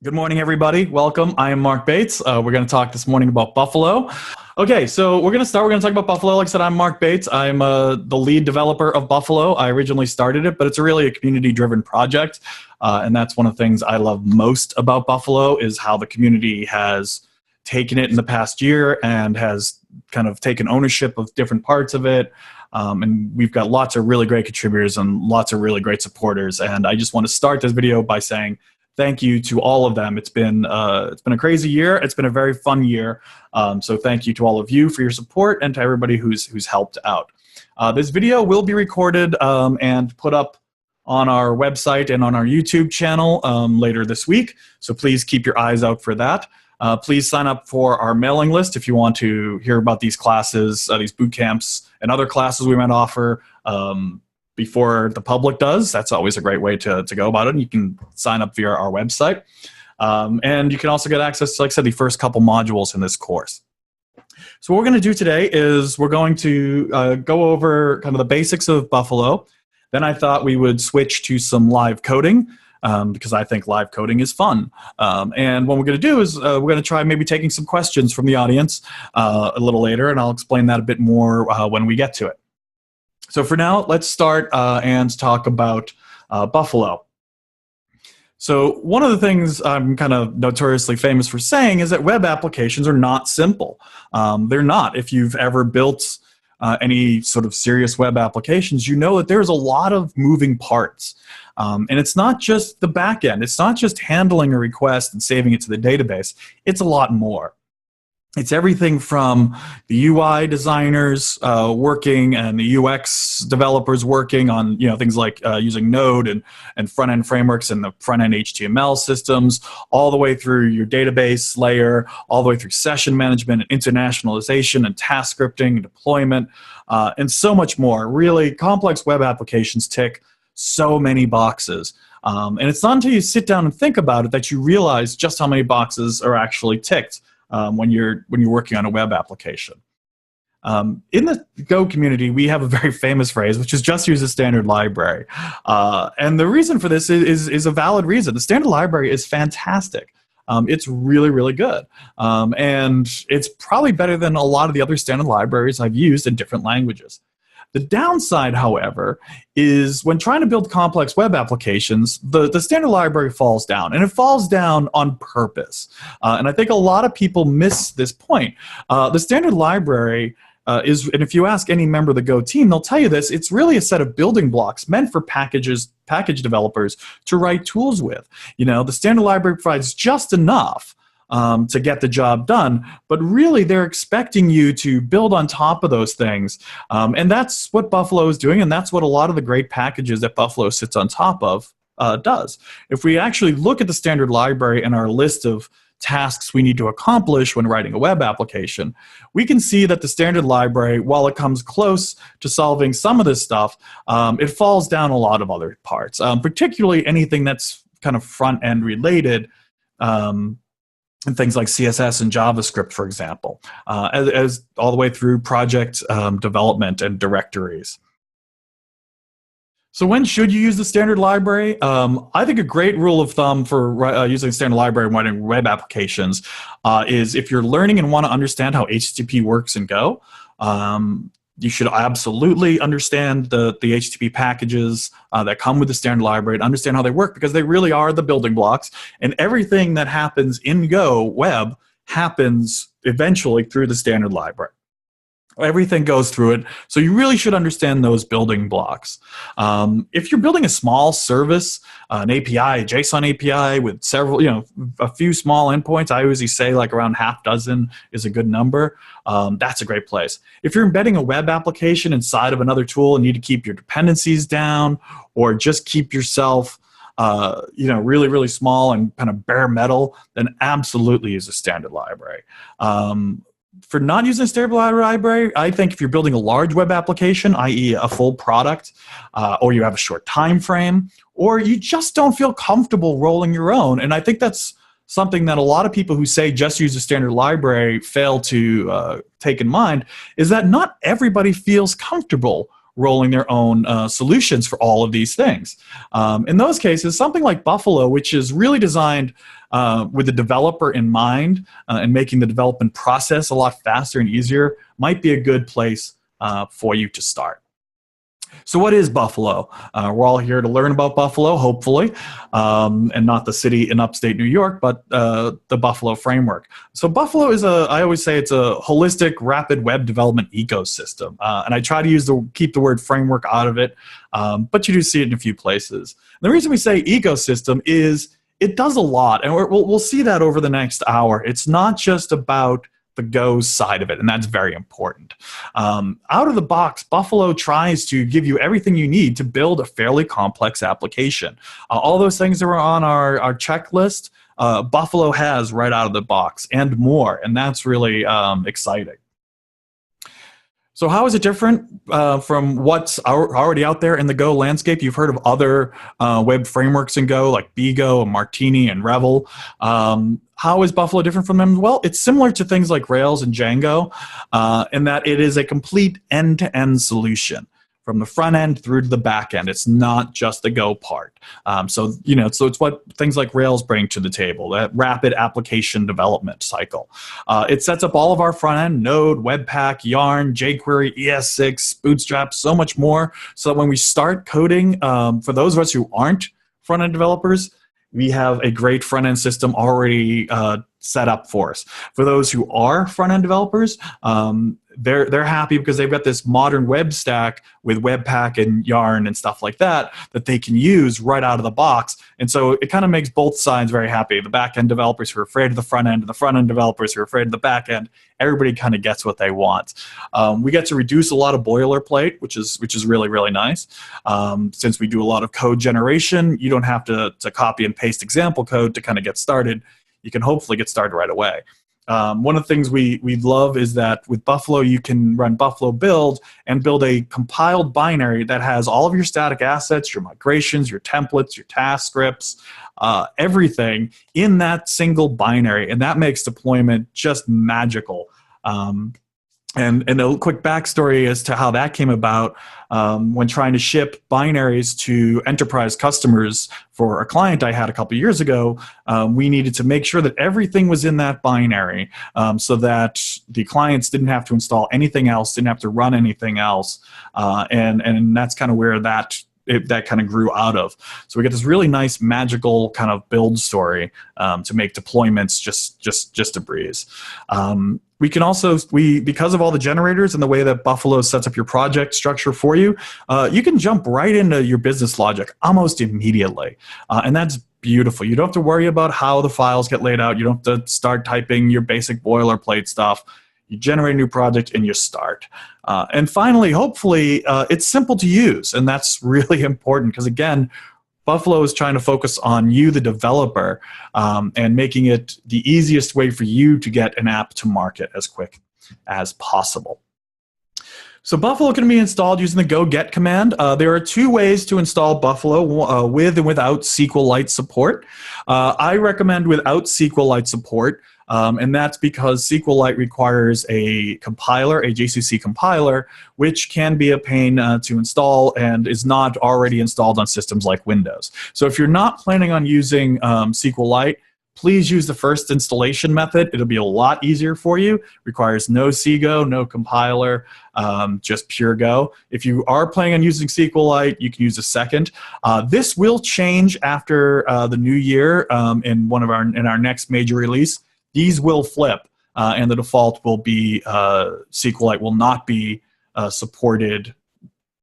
Good morning, everybody. Welcome. I am Mark Bates. We're going to talk this morning about Buffalo. Okay, so we're going to talk about Buffalo. Like I said, I'm Mark Bates. I'm the lead developer of Buffalo. I originally started it, but it's really a community-driven project. And that's one of the things I love most about Buffalo is how the community has taken it in the past year and has kind of taken ownership of different parts of it. And we've got lots of really great contributors and lots of really great supporters. And I just want to start this video by saying thank you to all of them. It's been a crazy year. It's been a very fun year. So thank you to all of you for your support and to everybody who's helped out. This video will be recorded and put up on our website and on our YouTube channel later this week. So please keep your eyes out for that. Please sign up for our mailing list if you want to hear about these classes, these boot camps, and other classes we might offer before the public does. That's always a great way to go about it. And you can sign up via our website. And you can also get access to, like I said, the first couple modules in this course. So what we're going to do today is we're going to go over kind of the basics of Buffalo. Then I thought we would switch to some live coding because I think live coding is fun. And what we're going to do is we're going to try maybe taking some questions from the audience a little later, and I'll explain that a bit more when we get to it. So for now, let's start and talk about Buffalo. So one of the things I'm kind of notoriously famous for saying is that web applications are not simple. They're not. If you've ever built any sort of serious web applications, you know that there's a lot of moving parts. And it's not just the back end. It's not just handling a request and saving it to the database. It's a lot more. It's everything from the UI designers working and the UX developers working on things like using Node and front-end frameworks and the front-end HTML systems, all the way through your database layer, all the way through session management and internationalization and task scripting and deployment, and so much more. Really complex web applications tick so many boxes. And it's not until you sit down and think about it that you realize just how many boxes are actually ticked. When you're working on a web application. In the Go community, we have a very famous phrase, which is just use a standard library. And the reason for this is a valid reason. The standard library is fantastic. It's really, really good. And it's probably better than a lot of the other standard libraries I've used in different languages. The downside, however, is when trying to build complex web applications, the standard library falls down, and it falls down on purpose. And I think a lot of people miss this point. The standard library is, and if you ask any member of the Go team, they'll tell you this, it's really a set of building blocks meant for package developers to write tools with. The standard library provides just enough to get the job done, but really they're expecting you to build on top of those things. And that's what Buffalo is doing, and that's what a lot of the great packages that Buffalo sits on top of does. If we actually look at the standard library and our list of tasks we need to accomplish when writing a web application, we can see that the standard library, while it comes close to solving some of this stuff, it falls down a lot of other parts, particularly anything that's kind of front-end related, and things like CSS and JavaScript, for example, as all the way through project development and directories. So when should you use the standard library? I think a great rule of thumb for using standard library when writing web applications is if you're learning and want to understand how HTTP works in Go, you should absolutely understand the HTTP packages that come with the standard library and understand how they work, because they really are the building blocks. And everything that happens in Go web happens eventually through the standard library. Everything goes through it, so you really should understand those building blocks. If you're building a small service, an API, a JSON API with several, a few small endpoints, I usually say like around half dozen is a good number. That's a great place. If you're embedding a web application inside of another tool and need to keep your dependencies down, or just keep yourself really, really small and kind of bare metal, then absolutely use a standard library. For not using a standard library, I think if you're building a large web application, i.e. a full product, or you have a short time frame, or you just don't feel comfortable rolling your own, and I think that's something that a lot of people who say just use a standard library fail to take in mind, is that not everybody feels comfortable rolling their own solutions for all of these things. In those cases, something like Buffalo, which is really designed with the developer in mind and making the development process a lot faster and easier, might be a good place for you to start. So what is Buffalo? We're all here to learn about Buffalo, hopefully, and not the city in upstate New York, but the Buffalo framework. So Buffalo is I always say it's a holistic, rapid web development ecosystem. And I try to keep the word framework out of it, but you do see it in a few places. And the reason we say ecosystem is it does a lot, and we'll see that over the next hour. It's not just about the Go side of it, and that's very important. Out of the box, Buffalo tries to give you everything you need to build a fairly complex application. All those things that were on our checklist, Buffalo has right out of the box and more, and that's really exciting. So how is it different from what's already out there in the Go landscape? You've heard of other web frameworks in Go, like BGO, Martini, and Revel. How is Buffalo different from them? Well, it's similar to things like Rails and Django in that it is a complete end-to-end solution, from the front end through to the back end. It's not just the Go part. So it's what things like Rails bring to the table, that rapid application development cycle. It sets up all of our front end, Node, Webpack, Yarn, jQuery, ES6, Bootstrap, so much more. So that when we start coding, for those of us who aren't front end developers, we have a great front end system already set up for us. For those who are front end developers, they're happy because they've got this modern web stack with Webpack and Yarn and stuff like that they can use right out of the box. And so it kind of makes both sides very happy. The back-end developers who are afraid of the front end and the front-end developers who are afraid of the back end. Everybody kind of gets what they want. We get to reduce a lot of boilerplate, which is really, really nice. Since we do a lot of code generation, you don't have to copy and paste example code to kind of get started. You can hopefully get started right away. One of the things we love is that with Buffalo, you can run Buffalo build and build a compiled binary that has all of your static assets, your migrations, your templates, your task scripts, everything in that single binary. And that makes deployment just magical. And a quick backstory as to how that came about. When trying to ship binaries to enterprise customers for a client I had a couple years ago, we needed to make sure that everything was in that binary so that the clients didn't have to install anything else, didn't have to run anything else. And that's kind of where that kind of grew out of. So we get this really nice magical kind of build story to make deployments just a breeze. We can also, because of all the generators and the way that Buffalo sets up your project structure for you, you can jump right into your business logic almost immediately. And that's beautiful. You don't have to worry about how the files get laid out. You don't have to start typing your basic boilerplate stuff. You generate a new project and you start. And finally, hopefully, it's simple to use. And that's really important because, again, Buffalo is trying to focus on you, the developer, and making it the easiest way for you to get an app to market as quick as possible. So Buffalo can be installed using the go get command. There are two ways to install Buffalo, with and without SQLite support. I recommend without SQLite support. And that's because SQLite requires a compiler, a JCC compiler, which can be a pain to install and is not already installed on systems like Windows. So if you're not planning on using SQLite, please use the first installation method. It'll be a lot easier for you. Requires no CGO, no compiler, just pure Go. If you are planning on using SQLite, you can use a second. This will change after the new year in our next major release. These will flip, and the default will be SQLite will not be supported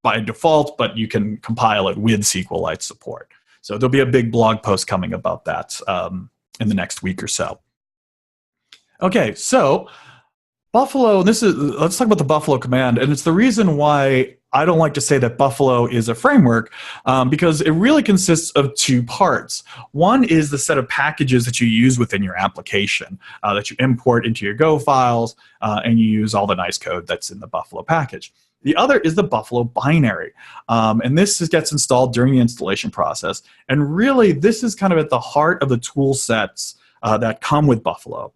by default, but you can compile it with SQLite support. So there'll be a big blog post coming about that in the next week or so. Okay, so Buffalo, let's talk about the Buffalo command, and it's the reason why I don't like to say that Buffalo is a framework because it really consists of two parts. One is the set of packages that you use within your application that you import into your Go files, and you use all the nice code that's in the Buffalo package. The other is the Buffalo binary, and this gets installed during the installation process. And really, this is kind of at the heart of the tool sets that come with Buffalo.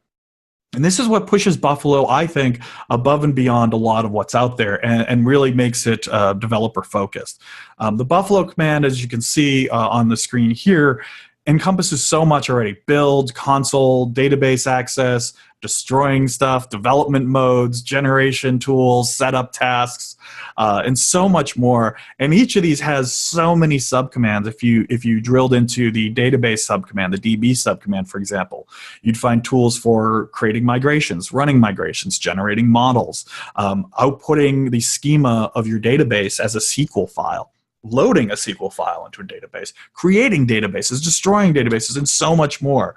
And this is what pushes Buffalo, I think, above and beyond a lot of what's out there, and really makes it developer focused. The Buffalo command, as you can see on the screen here, encompasses so much already: build, console, database access, destroying stuff, development modes, generation tools, setup tasks, and so much more. And each of these has so many subcommands. If you drilled into the database subcommand, the DB subcommand, for example, you'd find tools for creating migrations, running migrations, generating models, outputting the schema of your database as a SQL file, loading a SQL file into a database, creating databases, destroying databases, and so much more.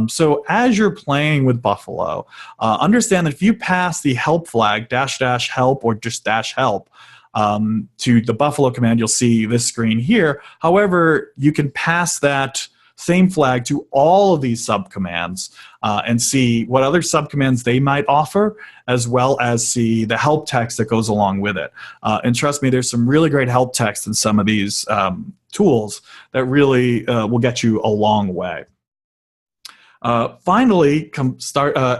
So as you're playing with Buffalo, understand that if you pass the help flag, -- help or just -help, to the Buffalo command, you'll see this screen here. However, you can pass that same flag to all of these subcommands and see what other subcommands they might offer, as well as see the help text that goes along with it. And trust me, there's some really great help text in some of these tools that really will get you a long way. Finally,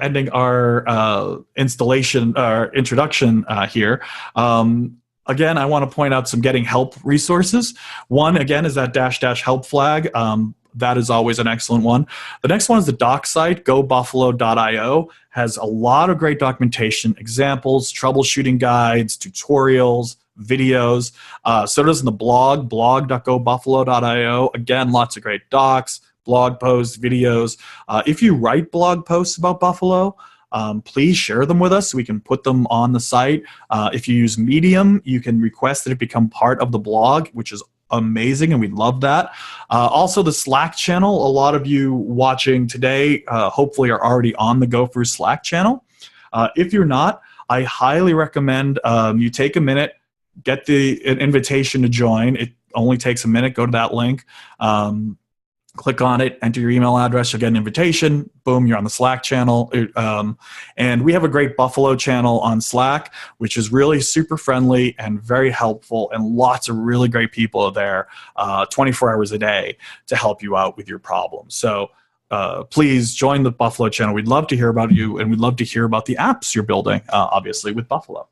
ending our installation, our introduction here. Again, I want to point out some getting help resources. One, again, is that -- help flag. That is always an excellent one. The next one is the doc site, gobuffalo.io. Has a lot of great documentation, examples, troubleshooting guides, tutorials, videos. So does the blog.gobuffalo.io. Again, lots of great docs, blog posts, videos. If you write blog posts about Buffalo, please share them with us so we can put them on the site. If you use Medium, you can request that it become part of the blog, which is amazing, and we love that. Also, the Slack channel. A lot of you watching today hopefully are already on the Gopher Slack channel. If you're not, I highly recommend you take a minute, get an invitation to join. It only takes a minute. Go to that link. Click on it, enter your email address, you'll get an invitation. Boom, you're on the Slack channel. And we have a great Buffalo channel on Slack, which is really super friendly and very helpful, and lots of really great people there 24 hours a day to help you out with your problems. So please join the Buffalo channel. We'd love to hear about you, and we'd love to hear about the apps you're building, obviously, with Buffalo.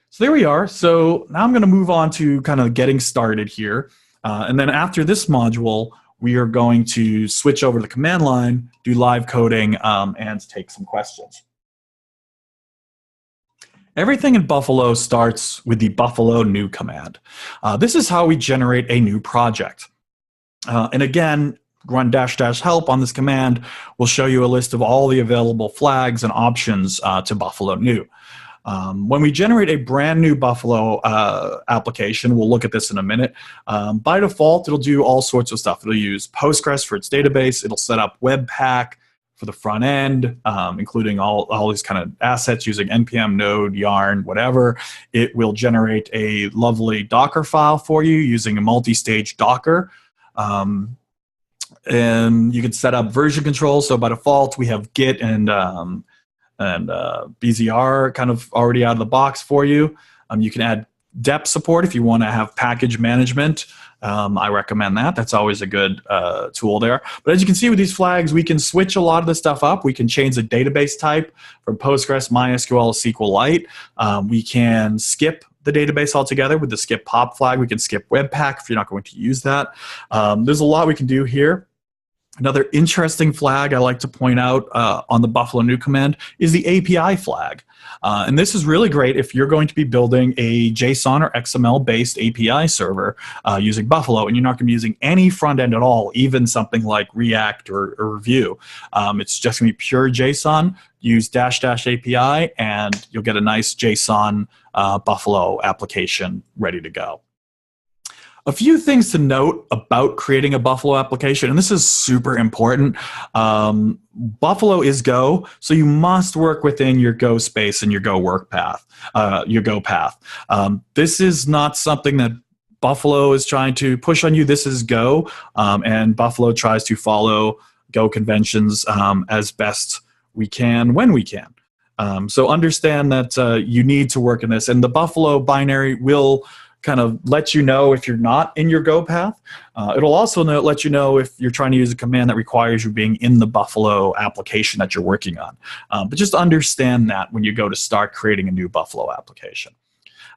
So there we are. So now I'm going to move on to kind of getting started here. And then after this module, we are going to switch over to the command line, do live coding, and take some questions. Everything in Buffalo starts with the Buffalo new command. This is how we generate a new project. And again, run -- help on this command will show you a list of all the available flags and options to Buffalo new. When we generate a brand new Buffalo application, we'll look at this in a minute. By default, it'll do all sorts of stuff. It'll use Postgres for its database. It'll set up Webpack for the front end, including all these kind of assets using NPM, Node, Yarn, whatever. It will generate a lovely Docker file for you using a multi-stage Docker. And you can set up version control. So by default, we have Git and BZR kind of already out of the box for you. You can add dep support if you want to have package management. I recommend that. That's always a good tool there. But as you can see with these flags, we can switch a lot of this stuff up. We can change the database type from Postgres, MySQL, SQLite. We can skip the database altogether with the skip pop flag. We can skip Webpack if you're not going to use that. There's a lot we can do here. Another interesting flag I like to point out on the Buffalo new command is the API flag. And this is really great if you're going to be building a JSON or XML-based API server using Buffalo, and you're not going to be using any front end at all, even something like React or Vue. It's just going to be pure JSON. Use -- API, and you'll get a nice JSON Buffalo application ready to go. A few things to note about creating a Buffalo application, and this is super important. Buffalo is Go, so you must work within your Go space and your Go work path, your Go path. This is not something that Buffalo is trying to push on you. This is Go, and Buffalo tries to follow Go conventions as best we can when we can. So understand that you need to work in this, and the Buffalo binary will kind of let you know if you're not in your Go path. It'll also let you know if you're trying to use a command that requires you being in the Buffalo application that you're working on. But just understand that when you go to start creating a new Buffalo application.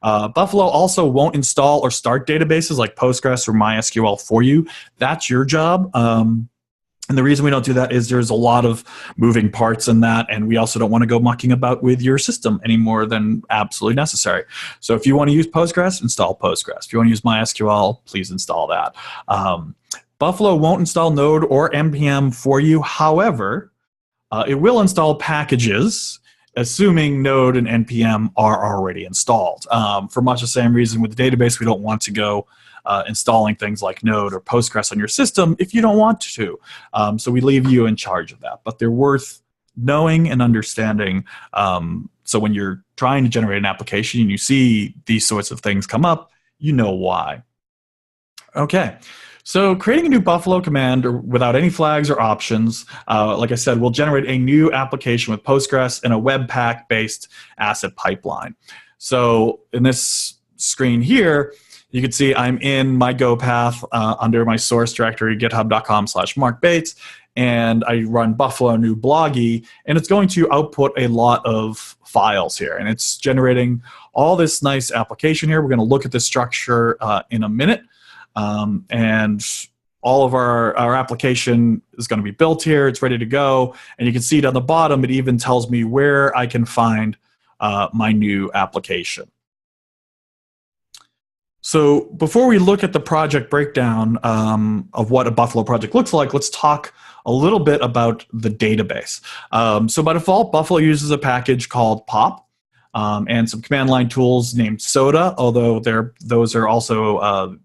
Buffalo also won't install or start databases like Postgres or MySQL for you. That's your job. And the reason we don't do that is there's a lot of moving parts in that, and we also don't want to go mucking about with your system any more than absolutely necessary. So if you want to use Postgres, install Postgres. If you want to use MySQL, please install that. Buffalo won't install Node or NPM for you. However, it will install packages, assuming Node and NPM are already installed. For much the same reason with the database, we don't want to go installing things like Node or Postgres on your system if you don't want to. So we leave you in charge of that. But they're worth knowing and understanding. So when you're trying to generate an application and you see these sorts of things come up, you know why. Okay. So creating a new Buffalo command without any flags or options, like I said, will generate a new application with Postgres and a Webpack-based asset pipeline. So in this screen here, you can see I'm in my Go path under my source directory, github.com/markbates, and I run Buffalo new bloggy, and it's going to output a lot of files here, and it's generating all this nice application here. We're going to look at the structure in a minute, and all of our application is going to be built here. It's ready to go, and you can see down the bottom, it even tells me where I can find my new application. So before we look at the project breakdown of what a Buffalo project looks like, let's talk a little bit about the database. So by default, Buffalo uses a package called pop and some command line tools named soda, although those are also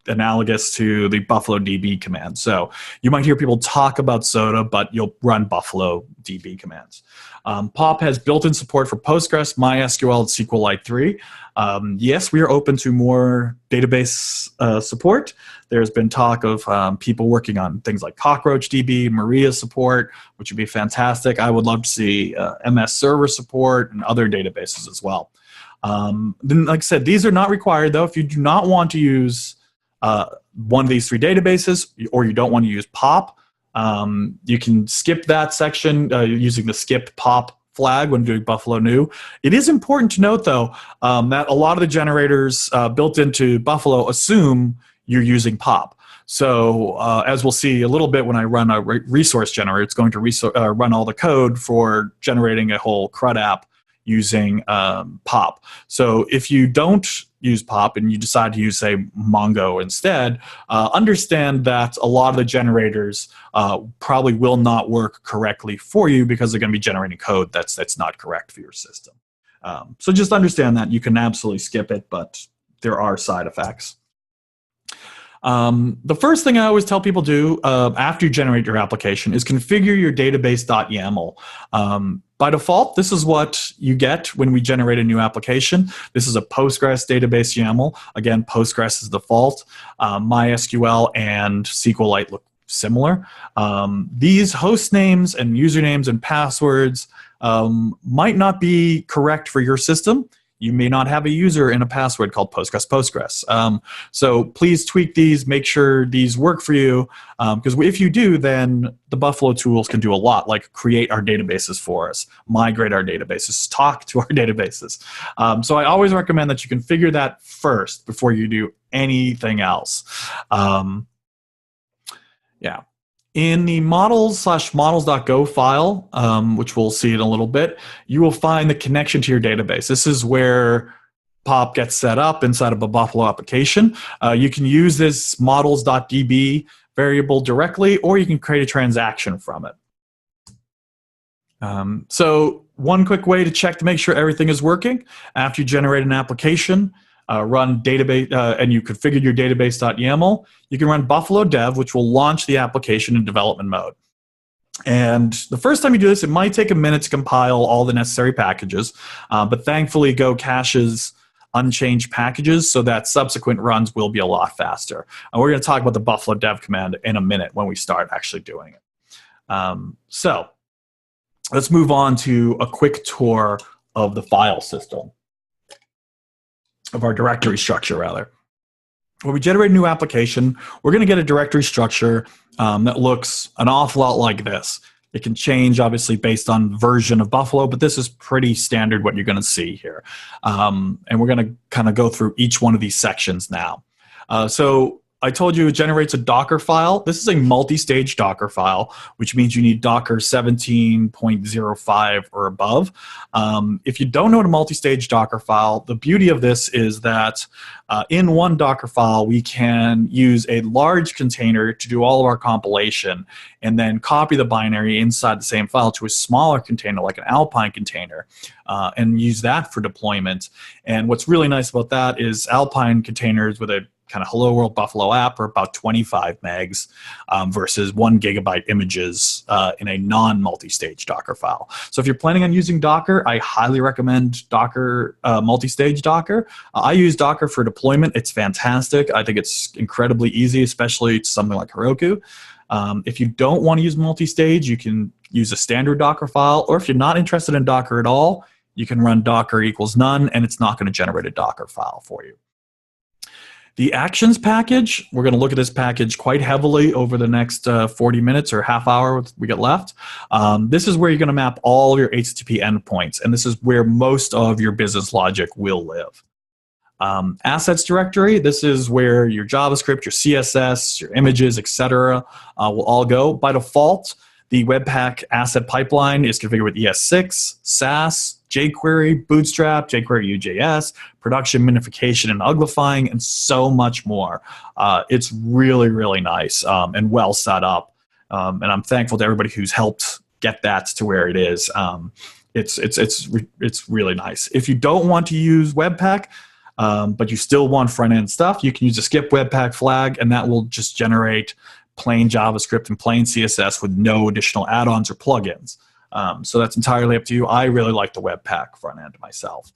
analogous to the Buffalo DB command. So you might hear people talk about soda, but you'll run Buffalo DB commands. POP has built-in support for Postgres, MySQL, and SQLite 3. Yes, we are open to more database support. There's been talk of people working on things like Cockroach DB, Maria support, which would be fantastic. I would love to see MS Server support and other databases as well. Then, like I said, these are not required, though. If you do not want to use one of these three databases, or you don't want to use POP, you can skip that section using the skip POP flag when doing Buffalo new. It is important to note, though, that a lot of the generators built into Buffalo assume you're using POP. So as we'll see a little bit when I run a resource generator, it's going to run all the code for generating a whole CRUD app using POP. So if you don't use POP and you decide to use, say, Mongo instead, understand that a lot of the generators probably will not work correctly for you because they're going to be generating code that's not correct for your system. So just understand that. You can absolutely skip it, but there are side effects. The first thing I always tell people do after you generate your application is configure your database.yaml. By default, this is what you get when we generate a new application. This is a Postgres database YAML. Again, Postgres is default. MySQL and SQLite look similar. These host names and usernames and passwords might not be correct for your system. You may not have a user and a password called Postgres. So please tweak these, make sure these work for you, because if you do, then the Buffalo tools can do a lot, like create our databases for us, migrate our databases, talk to our databases. So I always recommend that you configure that first before you do anything else. Yeah. In the models/models.go file, which we'll see in a little bit, you will find the connection to your database. This is where POP gets set up inside of a Buffalo application. You can use this models.db variable directly, or you can create a transaction from it. So one quick way to check to make sure everything is working, after you generate an application, run database, and you configured your database.yaml, you can run Buffalo dev, which will launch the application in development mode. And the first time you do this, it might take a minute to compile all the necessary packages, but thankfully Go caches unchanged packages so that subsequent runs will be a lot faster. And we're going to talk about the Buffalo dev command in a minute when we start actually doing it. So let's move on to a quick tour of the file system. of our directory structure, rather. When we generate a new application, we're going to get a directory structure that looks an awful lot like this. It can change, obviously, based on version of Buffalo, but this is pretty standard what you're going to see here. And we're going to kind of go through each one of these sections now. So I told you it generates a Docker file. This is a multi-stage Docker file, which means you need Docker 17.05 or above. If you don't know what a multi-stage Docker file, the beauty of this is that in one Docker file, we can use a large container to do all of our compilation and then copy the binary inside the same file to a smaller container, like an Alpine container, and use that for deployment. And what's really nice about that is Alpine containers with a kind of Hello World Buffalo app are about 25 megs versus 1 gigabyte images in a non-multi-stage Docker file. So if you're planning on using Docker, I highly recommend Docker, multi-stage Docker. I use Docker for deployment. It's fantastic. I think it's incredibly easy, especially to something like Heroku. If you don't want to use multi-stage, you can use a standard Docker file, or if you're not interested in Docker at all, you can run Docker equals none, and it's not going to generate a Docker file for you. The actions package, we're going to look at this package quite heavily over the next 40 minutes or half hour we get left. This is where you're going to map all of your HTTP endpoints, and this is where most of your business logic will live. Assets directory, this is where your JavaScript, your CSS, your images, etc. Will all go. By default, the Webpack asset pipeline is configured with ES6, SAS, jQuery, Bootstrap, jQuery UJS, production minification and uglifying, and so much more. It's really, really nice and well set up. And I'm thankful to everybody who's helped get that to where it is. It's really nice. If you don't want to use Webpack, but you still want front-end stuff, you can use a skip Webpack flag, and that will just generate plain JavaScript and plain CSS with no additional add-ons or plugins. So that's entirely up to you. I really like the Webpack front end myself.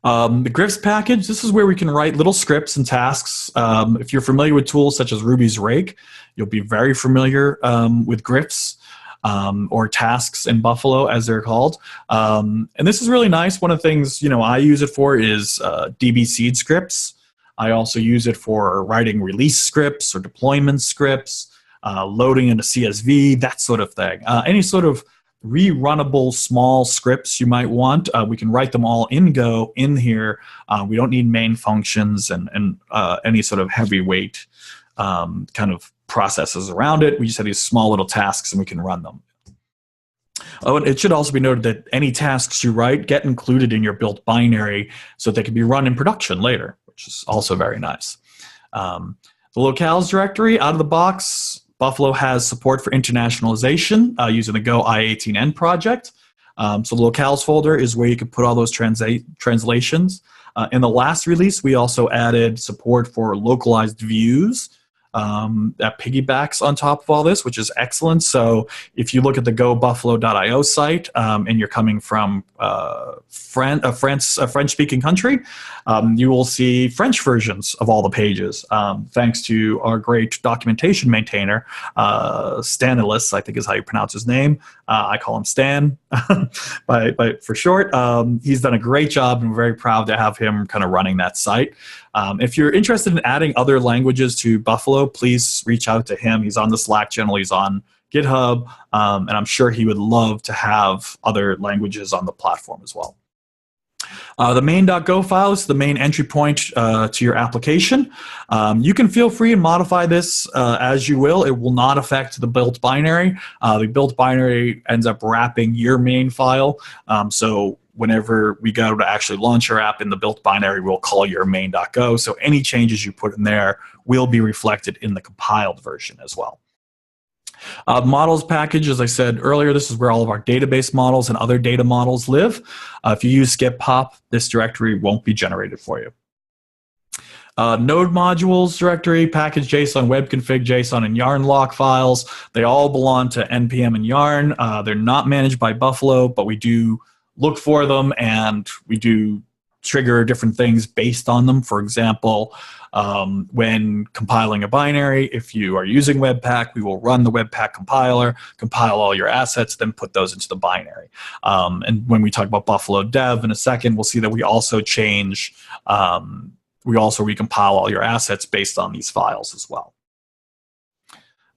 The Griffs package, this is where we can write little scripts and tasks. If you're familiar with tools such as Ruby's Rake, you'll be very familiar with Griffs or tasks in Buffalo, as they're called. And this is really nice. One of the things I use it for is DB seed scripts. I also use it for writing release scripts or deployment scripts, loading into CSV, that sort of thing. Any sort of rerunnable small scripts you might want, we can write them all in Go in here. We don't need main functions and any sort of heavyweight kind of processes around it. We just have these small little tasks and we can run them. Oh, and it should also be noted that any tasks you write get included in your built binary so they can be run in production later, which is also very nice. The locales directory, out of the box, Buffalo has support for internationalization using the Go I18N project. So the locales folder is where you can put all those translations. In the last release, we also added support for localized views that piggybacks on top of all this, which is excellent. So if you look at the gobuffalo.io site and you're coming from a French-speaking country, you will see French versions of all the pages, thanks to our great documentation maintainer, Stanislas, I think is how you pronounce his name. I call him Stan for short. He's done a great job, and we're very proud to have him kind of running that site. If you're interested in adding other languages to Buffalo, please reach out to him. He's on the Slack channel. He's on GitHub, and I'm sure he would love to have other languages on the platform as well. The main.go file is the main entry point to your application. You can feel free and modify this as you will. It will not affect the built binary. The built binary ends up wrapping your main file. So whenever we go to actually launch our app in the built binary, we'll call your main.go. So any changes you put in there will be reflected in the compiled version as well. Models package, as I said earlier, this is where all of our database models and other data models live. If you use skip pop, this directory won't be generated for you. Node modules directory, package JSON, web config JSON, and yarn lock files. They all belong to NPM and yarn. They're not managed by Buffalo, but we do look for them, and we do trigger different things based on them. For example, when compiling a binary, if you are using Webpack, we will run the Webpack compiler, compile all your assets, then put those into the binary. And when we talk about Buffalo Dev in a second, we'll see that we also change, we also recompile all your assets based on these files as well.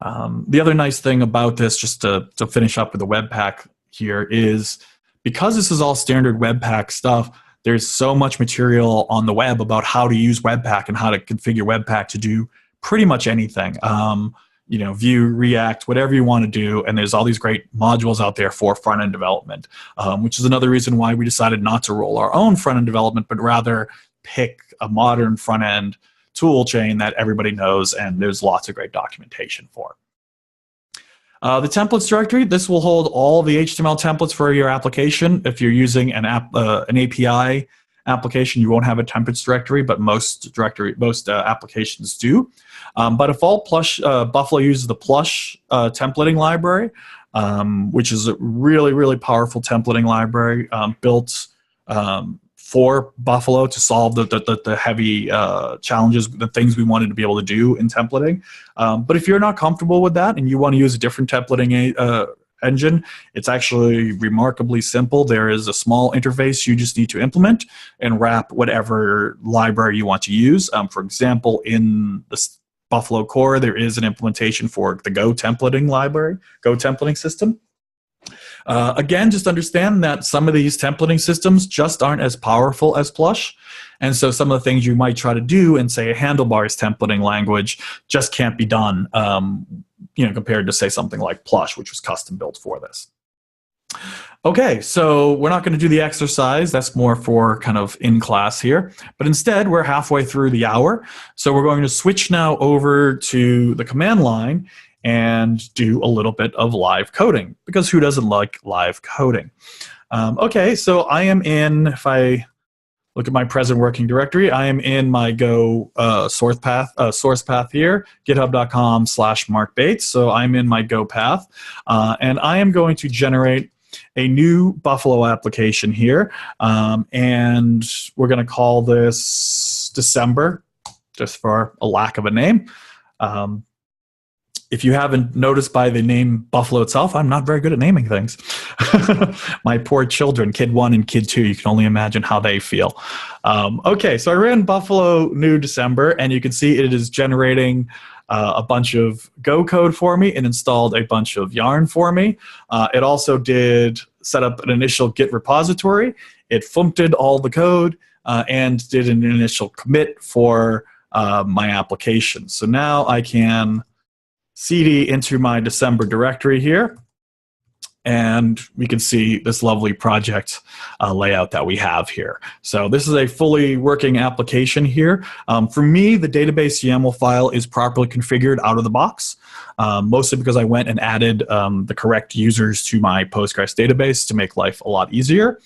The other nice thing about this, just to finish up with the Webpack here, is because this is all standard Webpack stuff, there's so much material on the web about how to use Webpack and how to configure Webpack to do pretty much anything. Vue, React, whatever you want to do, and there's all these great modules out there for front-end development, which is another reason why we decided not to roll our own front-end development, but rather pick a modern front-end tool chain that everybody knows, and there's lots of great documentation for. The templates directory, this will hold all the HTML templates for your application. If you're using an API application, you won't have a templates directory, but most applications do. By default, Buffalo uses the Plush templating library, which is a really, really powerful templating library built for Buffalo to solve the heavy challenges, the things we wanted to be able to do in templating. But if you're not comfortable with that and you want to use a different templating engine, it's actually remarkably simple. There is a small interface you just need to implement and wrap whatever library you want to use. For example, in the Buffalo core, there is an implementation for the Go templating library, Go templating system. Again, just understand that some of these templating systems just aren't as powerful as Plush. And so some of the things you might try to do in, say, a handlebars templating language just can't be done, compared to, say, something like Plush, which was custom built for this. Okay, so we're not going to do the exercise. That's more for kind of in class here. But instead, we're halfway through the hour. So we're going to switch now over to the command line and do a little bit of live coding, because who doesn't like live coding? Okay, so I am in, if I look at my present working directory, I am in my Go source path here, github.com/markbates. So I'm in my Go path, and I am going to generate a new Buffalo application here, and we're going to call this December, just for a lack of a name. If you haven't noticed by the name Buffalo itself, I'm not very good at naming things. My poor children, Kid 1 and Kid 2, you can only imagine how they feel. Okay, so I ran Buffalo new December, and you can see it is generating a bunch of Go code for me and installed a bunch of Yarn for me. It also did set up an initial Git repository. It functed all the code and did an initial commit for my application. So now I can cd into my December directory here, and we can see this lovely project layout that we have here. So this is a fully working application here. For me, the database YAML file is properly configured out of the box, mostly because I went and added the correct users to my Postgres database to make life a lot easier.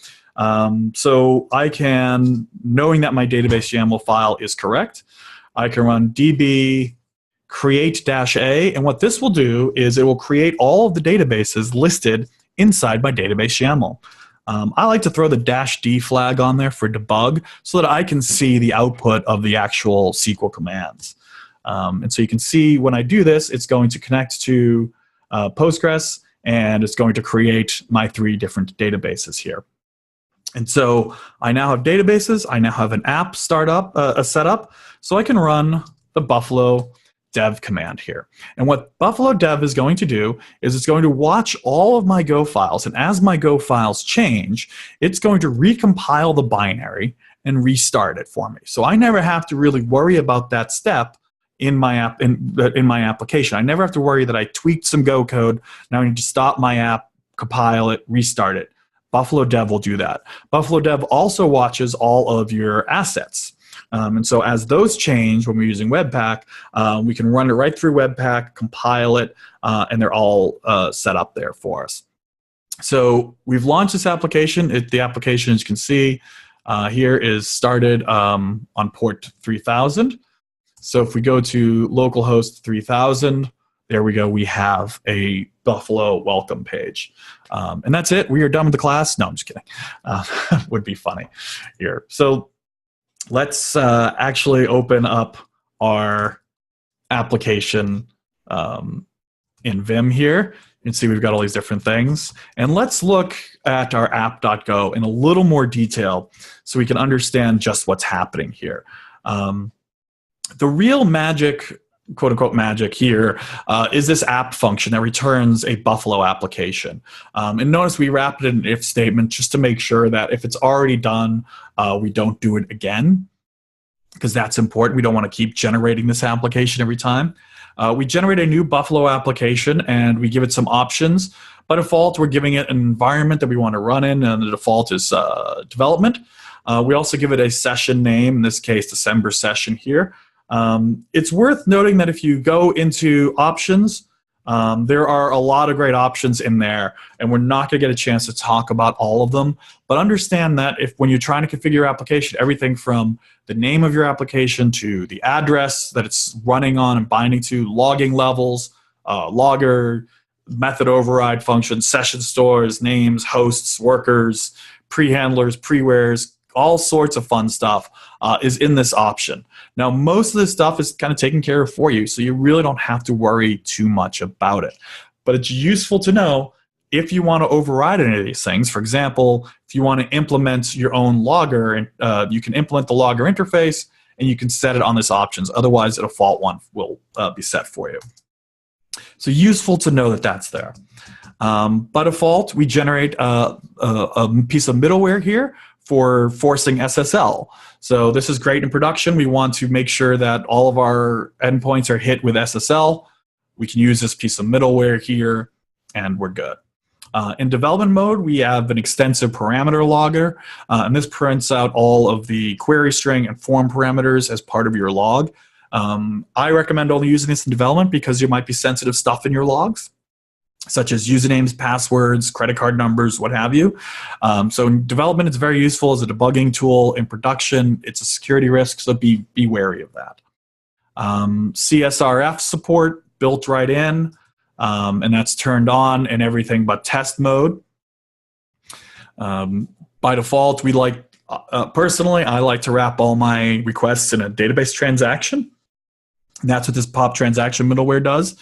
So I can, knowing that my database YAML file is correct, I can run db create-a, and what this will do is it will create all of the databases listed inside my database YAML. I like to throw the -d flag on there for debug so that I can see the output of the actual SQL commands. And so you can see when I do this, it's going to connect to Postgres, and it's going to create my 3 different databases here. And so I now have databases, I now have an app set up, so I can run the Buffalo dev command here. And what Buffalo dev is going to do is it's going to watch all of my Go files, and as my Go files change, it's going to recompile the binary and restart it for me. So I never have to really worry about that step in my application. I never have to worry that I tweaked some Go code, now I need to stop my app, compile it, restart it. Buffalo dev will do that. Buffalo dev also watches all of your assets. And so as those change when we're using Webpack, we can run it right through Webpack, compile it, and they're all set up there for us. So we've launched this application. The application, as you can see, here is started on port 3000. So if we go to localhost 3000, there we go. We have a Buffalo welcome page. And that's it. We are done with the class. No, I'm just kidding. Would be funny here. So let's actually open up our application in Vim here. You can see we've got all these different things. And let's look at our app.go in a little more detail so we can understand just what's happening here. The real magic, quote unquote magic here, is this app function that returns a Buffalo application. And notice we wrapped it in an if statement just to make sure that if it's already done, we don't do it again, because that's important. We don't want to keep generating this application every time. We generate a new Buffalo application and we give it some options. By default, we're giving it an environment that we want to run in, and the default is development. We also give it a session name, in this case, December session here. It's worth noting that if you go into options, there are a lot of great options in there, and we're not going to get a chance to talk about all of them. But understand that if when you're trying to configure your application, everything from the name of your application to the address that it's running on and binding to, logging levels, logger, method override functions, session stores, names, hosts, workers, pre-handlers, pre-wares, all sorts of fun stuff is in this option. Now, most of this stuff is kind of taken care of for you, so you really don't have to worry too much about it. But it's useful to know if you want to override any of these things. For example, if you want to implement your own logger, you can implement the logger interface, and you can set it on this options. Otherwise, a default one will be set for you. So useful to know that that's there. By default, we generate a piece of middleware here for forcing SSL. So this is great in production. We want to make sure that all of our endpoints are hit with SSL. We can use this piece of middleware here, and we're good. In development mode, we have an extensive parameter logger, and this prints out all of the query string and form parameters as part of your log. I recommend only using this in development because there might be sensitive stuff in your logs, such as usernames, passwords, credit card numbers, what have you. So in development, it's very useful as a debugging tool. In production, it's a security risk, so be wary of that. CSRF support built right in, and that's turned on in everything but test mode. By default, we like, personally, I like to wrap all my requests in a database transaction. And that's what this pop transaction middleware does.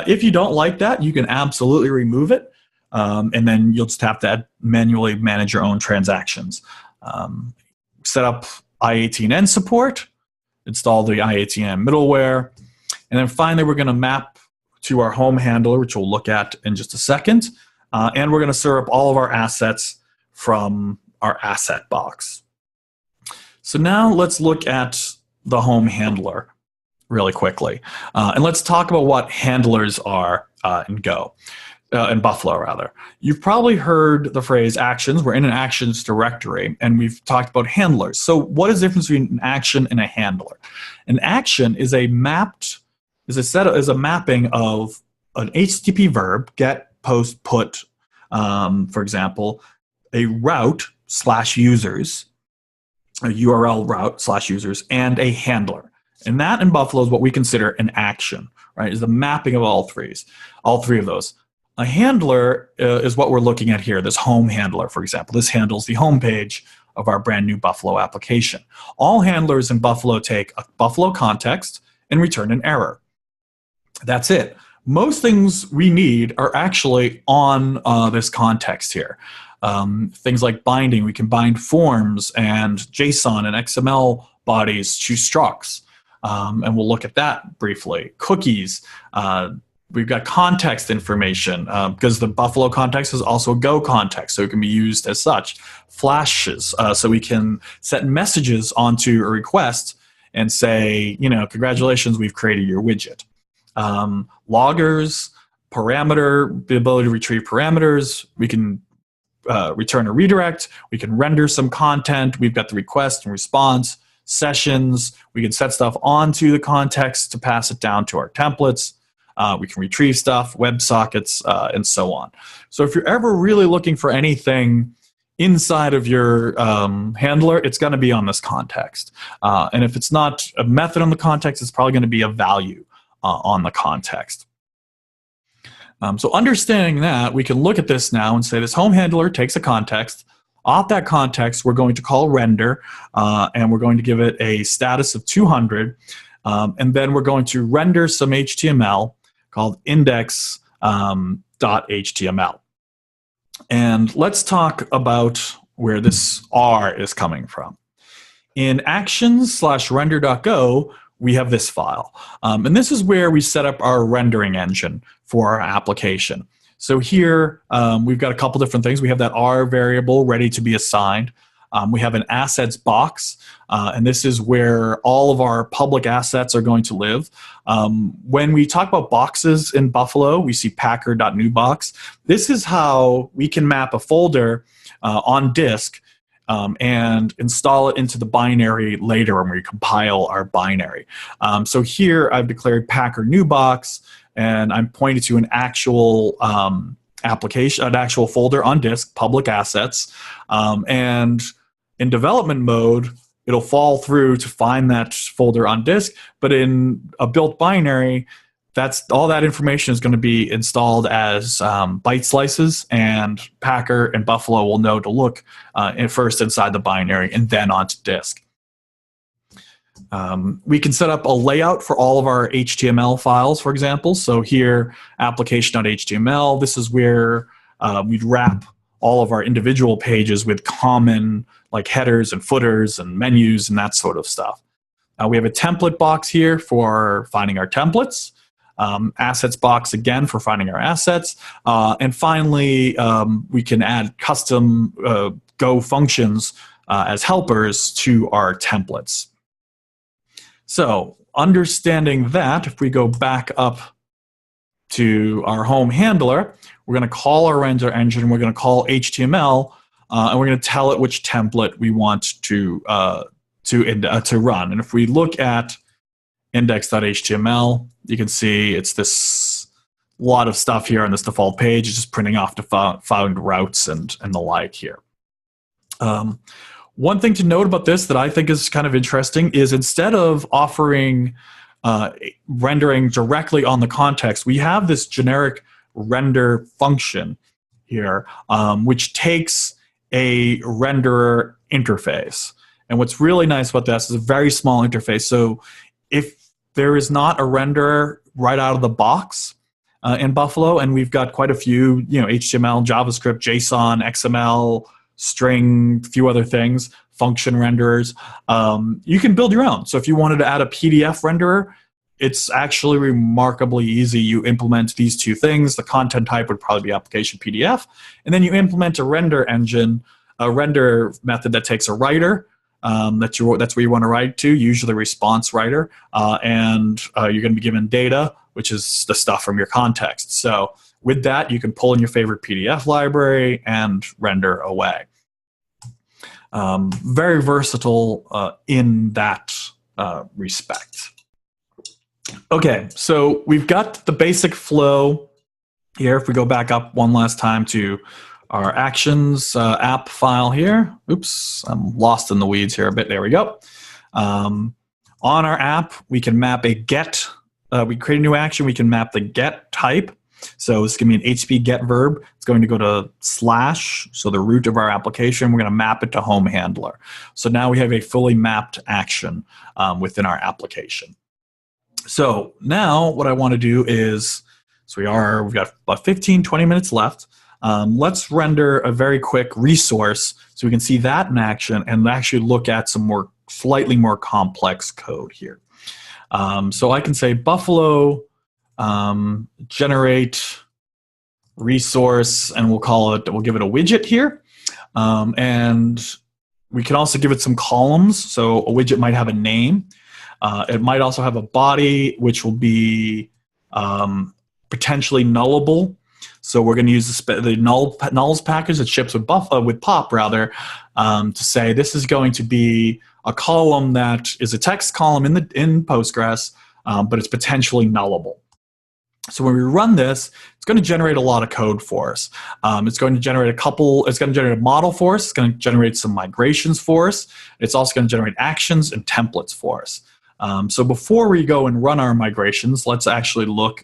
If you don't like that, you can absolutely remove it, and then you'll just have to manually manage your own transactions. Set up I18N support, install the I18N middleware, and then finally we're going to map to our home handler, which we'll look at in just a second, and we're going to serve up all of our assets from our asset box. So now let's look at the home handler really quickly. And let's talk about what handlers are in Go, in Buffalo rather. You've probably heard the phrase actions. We're in an actions directory, and we've talked about handlers. So what is the difference between an action and a handler? An action is a mapping of an HTTP verb, get, post, put, for example, a route / users, a URL route / users, and a handler. And that in Buffalo is what we consider an action, right? Is the mapping of all three of those. A handler is what we're looking at here, this home handler, for example. This handles the home page of our brand new Buffalo application. All handlers in Buffalo take a Buffalo context and return an error. That's it. Most things we need are actually on this context here. Things like binding, we can bind forms and JSON and XML bodies to structs. And we'll look at that briefly. Cookies, we've got context information because the Buffalo context is also a Go context, so it can be used as such. Flashes, so we can set messages onto a request and say, congratulations, we've created your widget. Loggers, parameter, the ability to retrieve parameters. We can return a redirect. We can render some content. We've got the request and response. Sessions, we can set stuff onto the context to pass it down to our templates. We can retrieve stuff, WebSockets, and so on. So if you're ever really looking for anything inside of your handler, it's going to be on this context. And if it's not a method on the context, it's probably going to be a value on the context. So understanding that, we can look at this now and say this home handler takes a context. Off that context, we're going to call render, and we're going to give it a status of 200, and then we're going to render some HTML called index.html. And let's talk about where this R is coming from. In actions/render.go, we have this file. And this is where we set up our rendering engine for our application. So here, we've got a couple different things. We have that R variable ready to be assigned. We have an assets box, and this is where all of our public assets are going to live. When we talk about boxes in Buffalo, we see packer.newbox. This is how we can map a folder on disk and install it into the binary later when we compile our binary. So here I've declared packer new box, and I'm pointing to an actual application, an actual folder on disk, public assets, and in development mode, it'll fall through to find that folder on disk, but in a built binary, that's all that information is going to be installed as byte slices, and Packer and Buffalo will know to look first inside the binary and then onto disk. We can set up a layout for all of our HTML files, for example. So here, application.html, this is where we'd wrap all of our individual pages with common like headers and footers and menus and that sort of stuff. We have a template box here for finding our templates. Assets box again for finding our assets. And finally, we can add custom Go functions as helpers to our templates. So understanding that, if we go back up to our home handler, we're going to call our render engine, we're going to call HTML, and we're going to tell it which template we want to run. And if we look at index.html, you can see it's this lot of stuff here on this default page. It's just printing off the found routes and the like here. One thing to note about this that I think is kind of interesting is instead of offering rendering directly on the context, we have this generic render function here, which takes a renderer interface. And what's really nice about this is a very small interface. So if there is not a renderer right out of the box in Buffalo, and we've got quite a few, HTML, JavaScript, JSON, XML, string, a few other things, function renderers, you can build your own. So if you wanted to add a PDF renderer, it's actually remarkably easy. You implement these two things. The content type would probably be application PDF, and then you implement a render engine, a render method that takes a writer. That's where you want to write to, usually response writer, and you're going to be given data, which is the stuff from your context. So with that, you can pull in your favorite PDF library and render away. Very versatile in that respect. Okay, so we've got the basic flow here. If we go back up one last time to our actions app file here. Oops, I'm lost in the weeds here a bit. There we go. On our app, we can map a get. We create a new action. We can map the get type. So this is going to be an HTTP get verb. It's going to go to /, so the root of our application. We're going to map it to home handler. So now we have a fully mapped action within our application. So now what I want to do is, we've got about 15, 20 minutes left. Let's render a very quick resource so we can see that in action and actually look at some slightly more complex code here. So I can say Buffalo generate resource, and we'll give it a widget here. And we can also give it some columns. So a widget might have a name. It might also have a body, which will be potentially nullable. So we're going to use the nulls package that ships with pop to say this is going to be a column that is a text column in Postgres, but it's potentially nullable. So when we run this, it's going to generate a lot of code for us. It's going to generate it's going to generate a model for us. It's going to generate some migrations for us. It's also going to generate actions and templates for us. So before we go and run our migrations, let's actually look,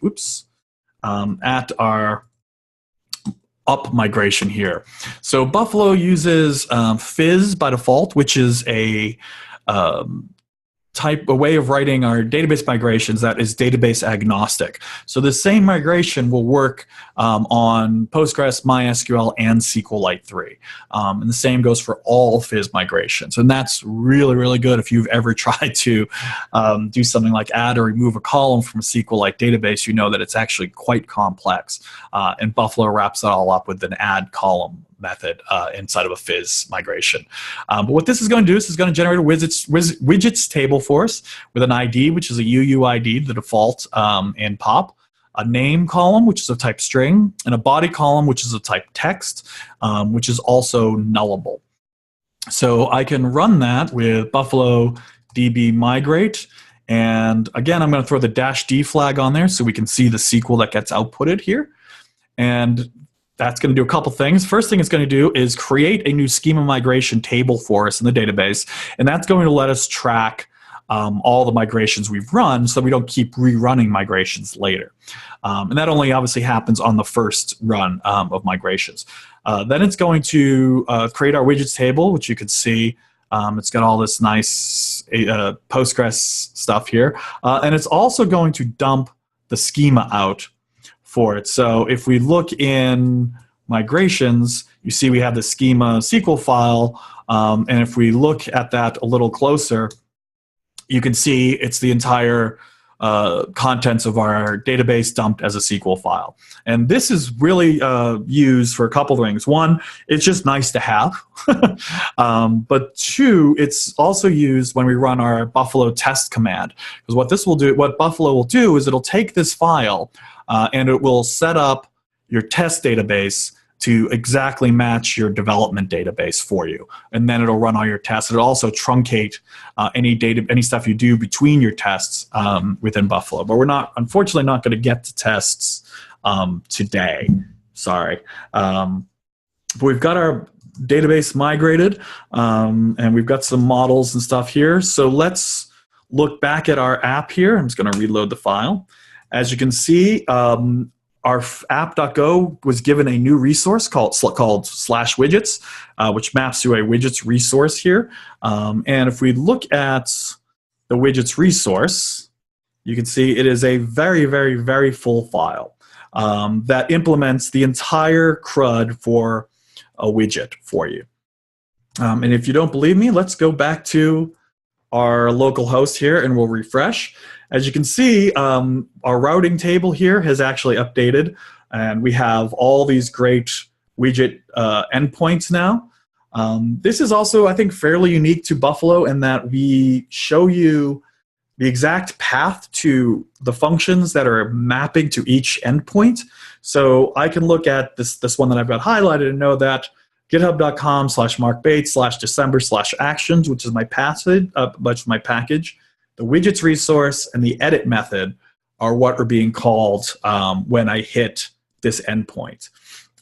at up migration here. So Buffalo uses Fizz by default, which is a way of writing our database migrations that is database agnostic. So the same migration will work on Postgres, MySQL, and SQLite 3. And the same goes for all Fizz migrations. And that's really, really good if you've ever tried to do something like add or remove a column from a SQLite database. You know that it's actually quite complex. And Buffalo wraps it all up with an add column method inside of a Fizz migration. But what this is going to do is it's going to generate a widgets table for us with an ID, which is a UUID, the default in POP, a name column, which is of type string, and a body column, which is of type text, which is also nullable. So I can run that with Buffalo DB migrate. And again, I'm going to throw the -D flag on there so we can see the SQL that gets outputted here. And that's going to do a couple things. First thing it's going to do is create a new schema migration table for us in the database, and that's going to let us track all the migrations we've run so we don't keep rerunning migrations later. And that only obviously happens on the first run of migrations. Then it's going to create our widgets table, which you can see. It's got all this nice Postgres stuff here. And it's also going to dump the schema out for it. So if we look in migrations, you see we have the schema SQL file, and if we look at that a little closer, you can see it's the entire contents of our database dumped as a SQL file. And this is really used for a couple of things. One, it's just nice to have. But two, it's also used when we run our Buffalo test command. Because what Buffalo will do is it'll take this file and it will set up your test database to exactly match your development database for you. And then it'll run all your tests. It'll also truncate any stuff you do between your tests within Buffalo. But we're unfortunately not going to get to tests today. Sorry. But we've got our database migrated, and we've got some models and stuff here. So let's look back at our app here. I'm just going to reload the file. As you can see, our app.go was given a new resource called /widgets, which maps to a widgets resource here. And if we look at the widgets resource, you can see it is a very, very, very full file that implements the entire CRUD for a widget for you. And if you don't believe me, let's go back to our local host here and we'll refresh. As you can see, our routing table here has actually updated, and we have all these great widget endpoints now. This is also, I think, fairly unique to Buffalo in that we show you the exact path to the functions that are mapping to each endpoint. So I can look at this one that I've got highlighted and know that github.com/markbates/December/actions, which is my package. The widgets resource and the edit method are what are being called when I hit this endpoint.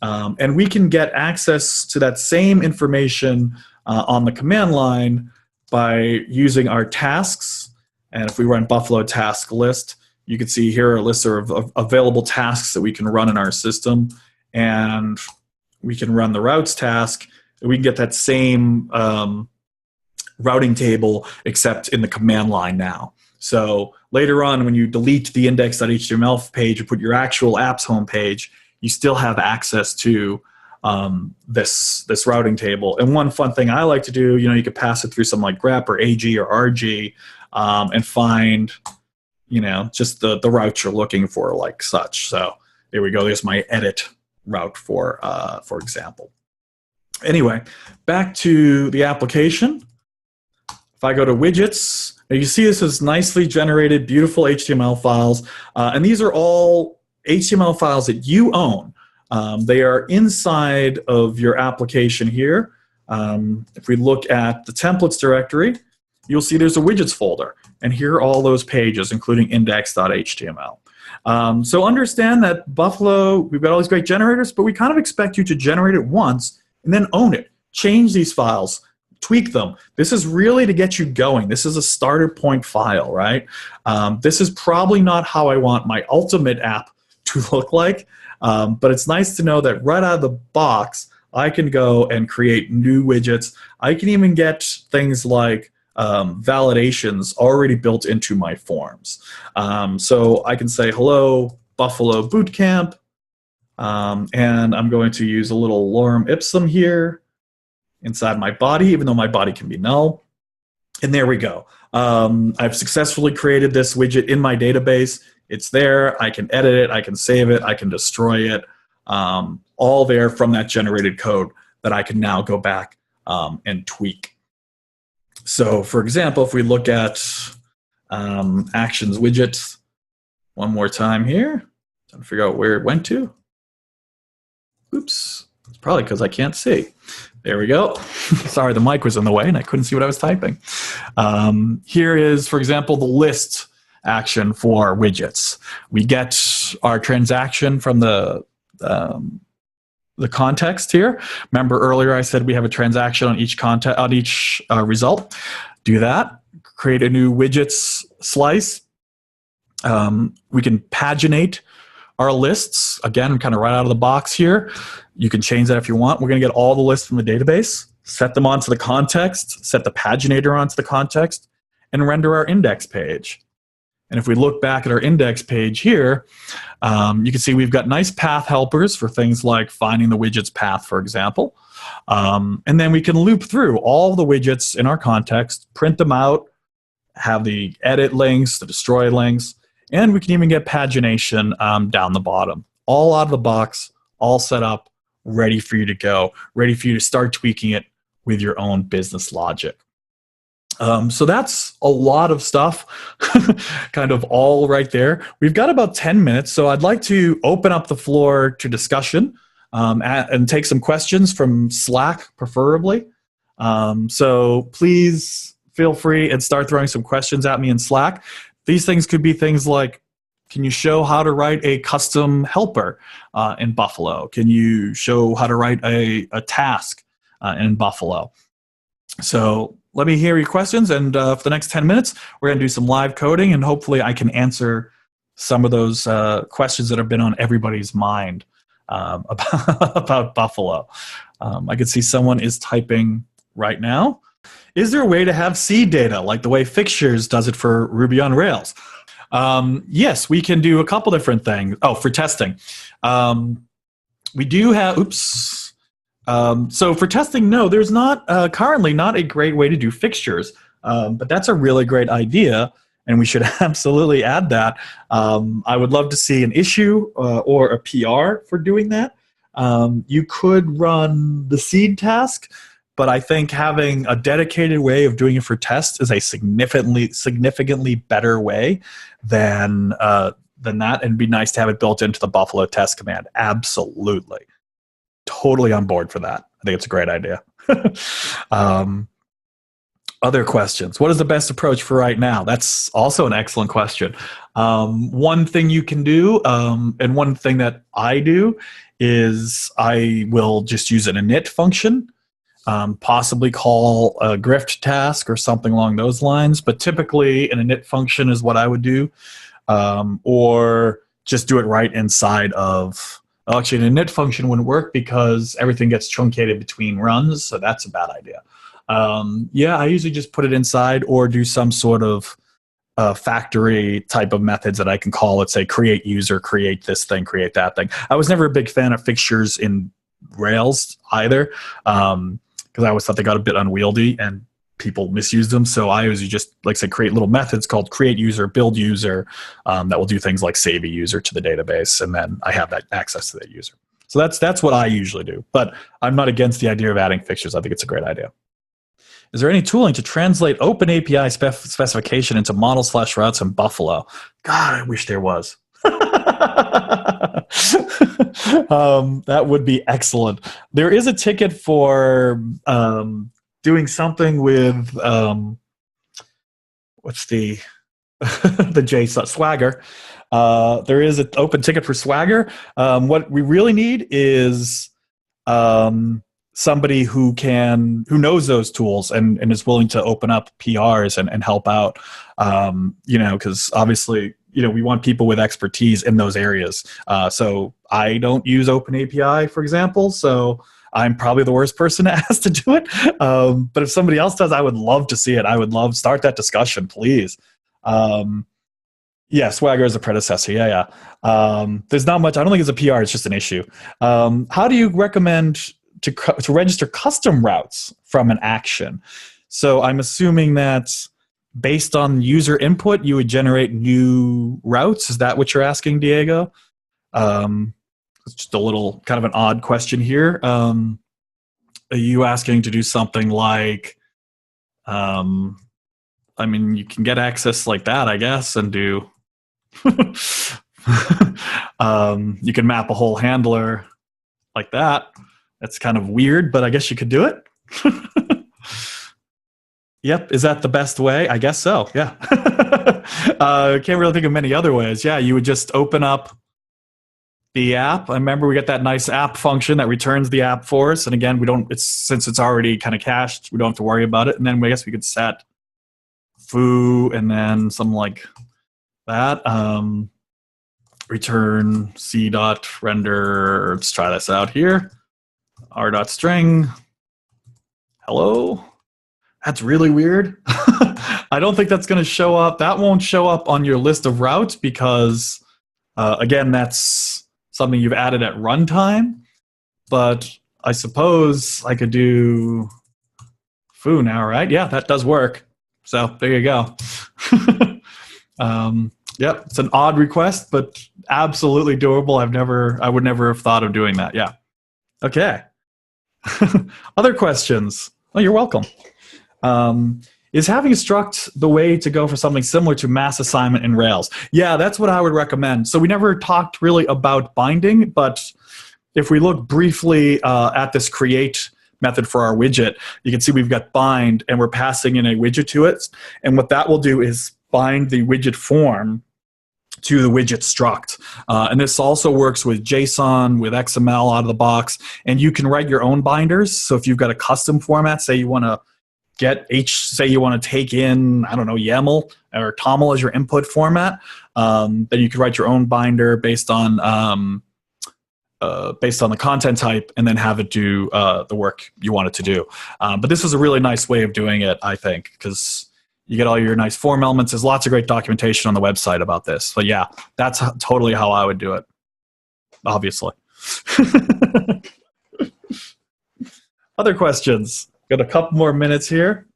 And we can get access to that same information on the command line by using our tasks. And if we run Buffalo task list, you can see here a list of available tasks that we can run in our system. And we can run the routes task, and we can get that same routing table except in the command line now. So later on, when you delete the index.html page and put your actual app's homepage, you still have access to this routing table. And one fun thing I like to do, you could pass it through something like grep or AG or RG and find, just the route you're looking for, like such. So there we go. There's my edit route for example. Anyway, back to the application. If I go to widgets, you see this is nicely generated, beautiful HTML files. And these are all HTML files that you own. They are inside of your application here. If we look at the templates directory, you'll see there's a widgets folder. And here are all those pages, including index.html. So understand that Buffalo, we've got all these great generators, but we kind of expect you to generate it once and then own it. Change these files. Tweak them. This is really to get you going. This is a starter point file, right? This is probably not how I want my ultimate app to look like. But it's nice to know that right out of the box, I can go and create new widgets. I can even get things like validations already built into my forms. So I can say, hello, Buffalo Bootcamp, and I'm going to use a little lorem ipsum here inside my body, even though my body can be null. And there we go. I've successfully created this widget in my database. It's there. I can edit it. I can save it. I can destroy it. All there from that generated code that I can now go back and tweak. So, for example, if we look at actions widgets one more time here, trying to figure out where it went to. Oops. It's probably because I can't see. There we go. Sorry, the mic was in the way and I couldn't see what I was typing. Here is, for example, the list action for widgets. We get our transaction from the context here. Remember earlier I said we have a transaction on each result. Do that. Create a new widgets slice. We can paginate our lists. Again, kind of right out of the box here. You can change that if you want. We're going to get all the lists from the database, set them onto the context, set the paginator onto the context, and render our index page. And if we look back at our index page here, you can see we've got nice path helpers for things like finding the widget's path, for example. And then we can loop through all the widgets in our context, print them out, have the edit links, the destroy links, and we can even get pagination down the bottom. All out of the box, all set up, ready for you to go, ready for you to start tweaking it with your own business logic. So that's a lot of stuff, kind of all right there. We've got about 10 minutes, so I'd like to open up the floor to discussion and take some questions from Slack, preferably. So please feel free and start throwing some questions at me in Slack. These things could be things like, can you show how to write a custom helper in Buffalo? Can you show how to write a task in Buffalo? So let me hear your questions, and for the next 10 minutes, we're going to do some live coding, and hopefully I can answer some of those questions that have been on everybody's mind about Buffalo. I can see someone is typing right now. Is there a way to have seed data, like the way Fixtures does it for Ruby on Rails? Yes, we can do a couple different things. Oh, for testing. We do have, oops. So for testing, no, there's not currently not a great way to do fixtures, but that's a really great idea, and we should absolutely add that. I would love to see an issue or a PR for doing that. You could run the seed task, but I think having a dedicated way of doing it for tests is a significantly better way than that, and it'd be nice to have it built into the Buffalo test command. Absolutely. Totally on board for that. I think it's a great idea. Other questions. What is the best approach for right now? That's also an excellent question. One thing you can do, and one thing that I do, is I will just use an init function, possibly call a grift task or something along those lines. But typically an init function is what I would do, or just do it right inside of. Actually, an init function wouldn't work because everything gets truncated between runs, so that's a bad idea. Yeah, I usually just put it inside or do some sort of factory type of methods that I can call. Let's say create user, create this thing, create that thing. I was never a big fan of fixtures in Rails either, because I always thought they got a bit unwieldy and people misused them. So I usually just, like I said, create little methods called create user, build user, that will do things like save a user to the database, and then I have that access to that user. So that's what I usually do. But I'm not against the idea of adding fixtures. I think it's a great idea. Is there any tooling to translate open API specification into model/routes in Buffalo? God, I wish there was. That would be excellent. There is a ticket for doing something with what's the the JSON Swagger. There is an open ticket for Swagger. What we really need is somebody who knows those tools and is willing to open up PRs and help out. Because obviously, we want people with expertise in those areas. So I don't use OpenAPI, for example, so I'm probably the worst person to ask to do it. But if somebody else does, I would love to see it. I would love to start that discussion, please. Yeah, Swagger is a predecessor. Yeah. There's not much. I don't think it's a PR. It's just an issue. How do you recommend to register custom routes from an action? So I'm assuming that based on user input, you would generate new routes. Is that what you're asking, Diego? It's just a little kind of an odd question here. Are you asking to do something like, you can get access like that, I guess, and do, you can map a whole handler like that. That's kind of weird, but I guess you could do it. Yep. Is that the best way? I guess so. Yeah. Can't really think of many other ways. Yeah. You would just open up the app. I remember we get that nice app function that returns the app for us. And again, since it's already kind of cached, we don't have to worry about it. And then I guess we could set foo and then something like that. Return c.render. Let's try this out here. r.string. Hello. That's really weird. I don't think that's going to show up. That won't show up on your list of routes because, again, that's something you've added at runtime. But I suppose I could do foo now, right? Yeah, that does work. So there you go. Yep, it's an odd request, but absolutely doable. I would never have thought of doing that. Yeah. Okay. Other questions? Oh, you're welcome. Is having a struct the way to go for something similar to mass assignment in Rails? Yeah, that's what I would recommend. So we never talked really about binding, but if we look briefly at this create method for our widget, you can see we've got bind and we're passing in a widget to it. And what that will do is bind the widget form to the widget struct. And this also works with JSON, with XML out of the box, and you can write your own binders. So if you've got a custom format, say you want to take in, I don't know, YAML or TOML as your input format, then you could write your own binder based on the content type and then have it do the work you want it to do. But this is a really nice way of doing it, I think, because you get all your nice form elements. There's lots of great documentation on the website about this. But yeah, that's totally how I would do it, obviously. Other questions? Got a couple more minutes here.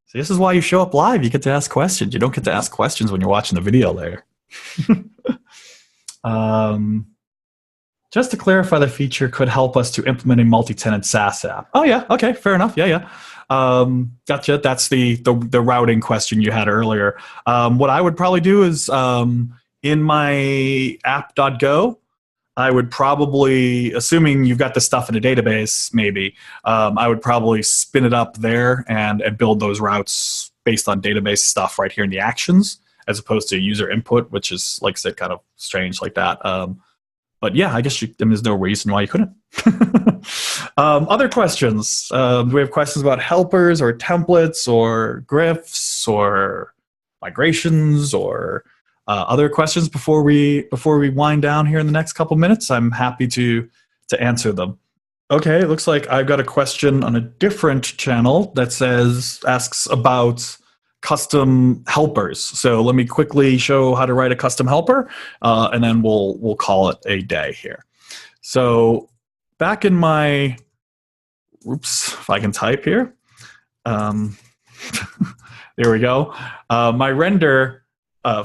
See, this is why you show up live. You get to ask questions. You don't get to ask questions when you're watching the video later. Just to clarify, the feature could help us to implement a multi-tenant SaaS app. Oh yeah, okay, fair enough. Yeah. Gotcha. That's the routing question you had earlier. What I would probably do is in my app.go, I would probably, assuming you've got the stuff in a database, maybe, I would probably spin it up there and build those routes based on database stuff right here in the actions, as opposed to user input, which is, like I said, kind of strange like that. But yeah, I guess there's no reason why you couldn't. Other questions? Do we have questions about helpers or templates or glyphs or migrations or other questions before we wind down here in the next couple minutes? I'm happy to answer them. Okay, it looks like I've got a question on a different channel that asks about custom helpers. So let me quickly show how to write a custom helper, and then we'll call it a day here. So back in my, if I can type here. There we go. My render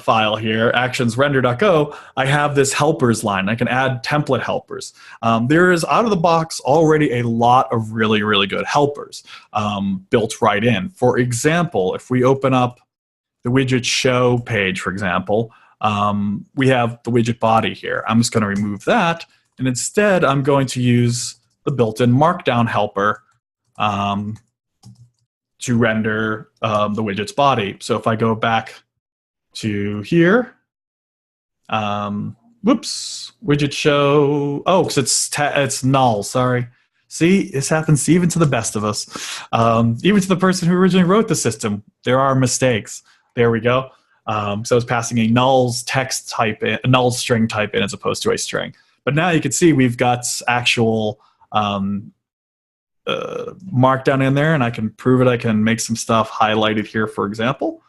file here, actions render.go, I have this helpers line. I can add template helpers. There is out of the box already a lot of really, really good helpers built right in. For example, if we open up the widget show page, for example, we have the widget body here. I'm just going to remove that, and instead I'm going to use the built-in markdown helper to render the widget's body. So if I go back to here, widget show, because it's null, sorry. See, this happens even to the best of us. Even to the person who originally wrote the system, there are mistakes. There we go. So it's passing a nulls text type in, a null string type in as opposed to a string. But now you can see we've got actual markdown in there, and I can prove it. I can make some stuff highlighted here, for example.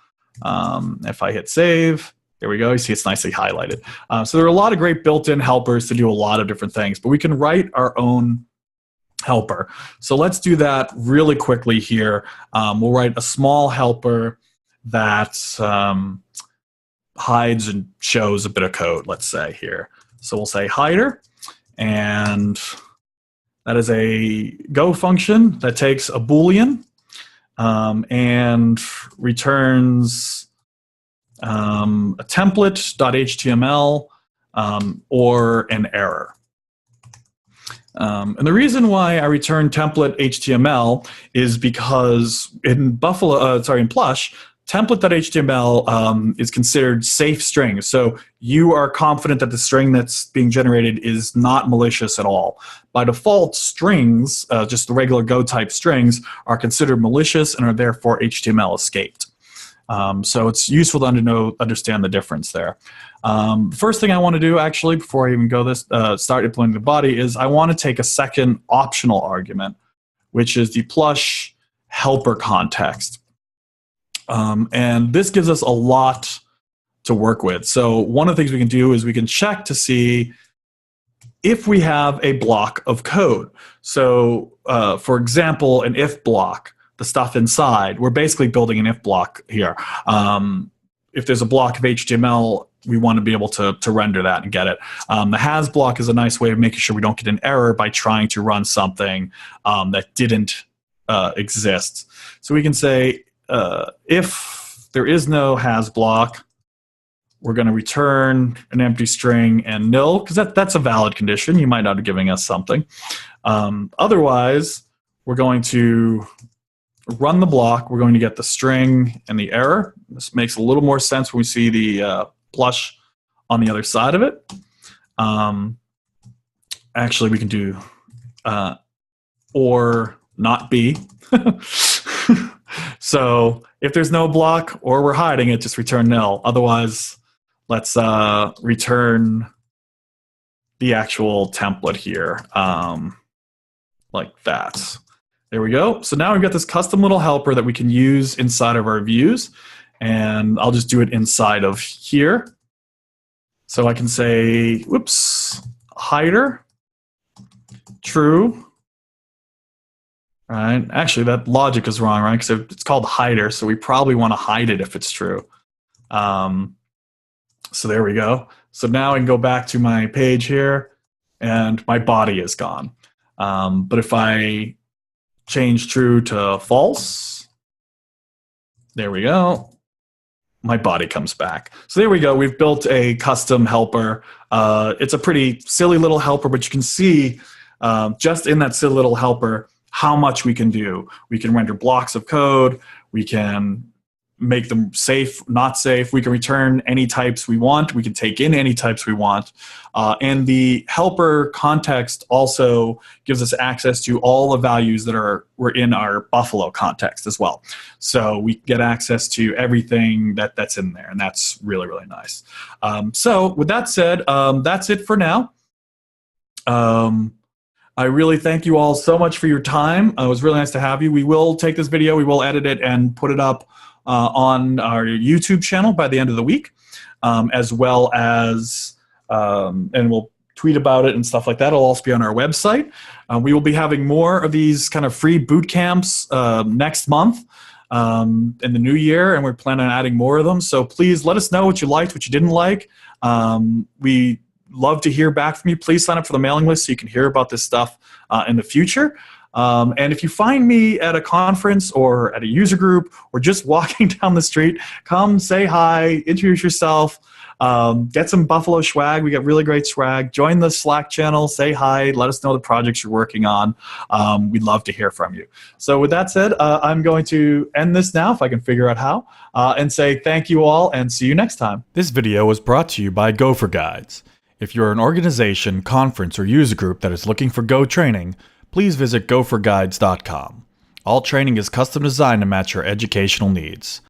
If I hit save, there we go. You see it's nicely highlighted. So there are a lot of great built-in helpers to do a lot of different things, but we can write our own helper. So let's do that really quickly here. We'll write a small helper that hides and shows a bit of code, let's say here. So we'll say hider, and that is a Go function that takes a Boolean and returns a template.html or an error. And the reason why I return template HTML is because in Plush, template.html is considered safe string. So you are confident that the string that's being generated is not malicious at all. By default, strings, just the regular Go type strings, are considered malicious and are therefore HTML escaped. So it's useful to understand the difference there. First thing I want to do, actually, before I even go start implementing the body, is I want to take a second optional argument, which is the Plush helper context. And this gives us a lot to work with. So one of the things we can do is we can check to see if we have a block of code. So for example, an if block, the stuff inside, we're basically building an if block here. If there's a block of HTML, we want to be able to render that and get it. The has block is a nice way of making sure we don't get an error by trying to run something that didn't exist. So we can say, if there is no has block, we're going to return an empty string and nil, because that's a valid condition. You might not be giving us something. Otherwise, we're going to run the block. We're going to get the string and the error. This makes a little more sense when we see the Plush on the other side of it. Actually, we can do or not be. So if there's no block or we're hiding it, just return nil. Otherwise, let's return the actual template here, like that. There we go. So now we've got this custom little helper that we can use inside of our views. And I'll just do it inside of here. So I can say, whoops, hider, true. Right. Actually, that logic is wrong, right? Because it's called hider, so we probably want to hide it if it's true. So there we go. So now I can go back to my page here, and my body is gone. But if I change true to false, there we go. My body comes back. So there we go. We've built a custom helper. It's a pretty silly little helper, but you can see just in that silly little helper how much we can do. We can render blocks of code. We can make them safe, not safe. We can return any types we want. We can take in any types we want. And the helper context also gives us access to all the values that were in our Buffalo context as well. So we get access to everything that's in there, and that's really, really nice. So with that said, that's it for now. I really thank you all so much for your time. It was really nice to have you. We will take this video, we will edit it and put it up on our YouTube channel by the end of the week, as well as, and we'll tweet about it and stuff like that. It'll also be on our website. We will be having more of these kind of free boot camps next month in the new year, and we're planning on adding more of them. So please let us know what you liked, what you didn't like. We love to hear back from you. Please sign up for the mailing list so you can hear about this stuff in the future. And if you find me at a conference or at a user group or just walking down the street, come say hi, introduce yourself, get some Buffalo swag. We got really great swag. Join the Slack channel, say hi, let us know the projects you're working on. We'd love to hear from you. So with that said, I'm going to end this now, if I can figure out how, and say thank you all and see you next time. This video was brought to you by Gopher Guides. If you're an organization, conference, or user group that is looking for Go training, please visit gopherguides.com. All training is custom designed to match your educational needs.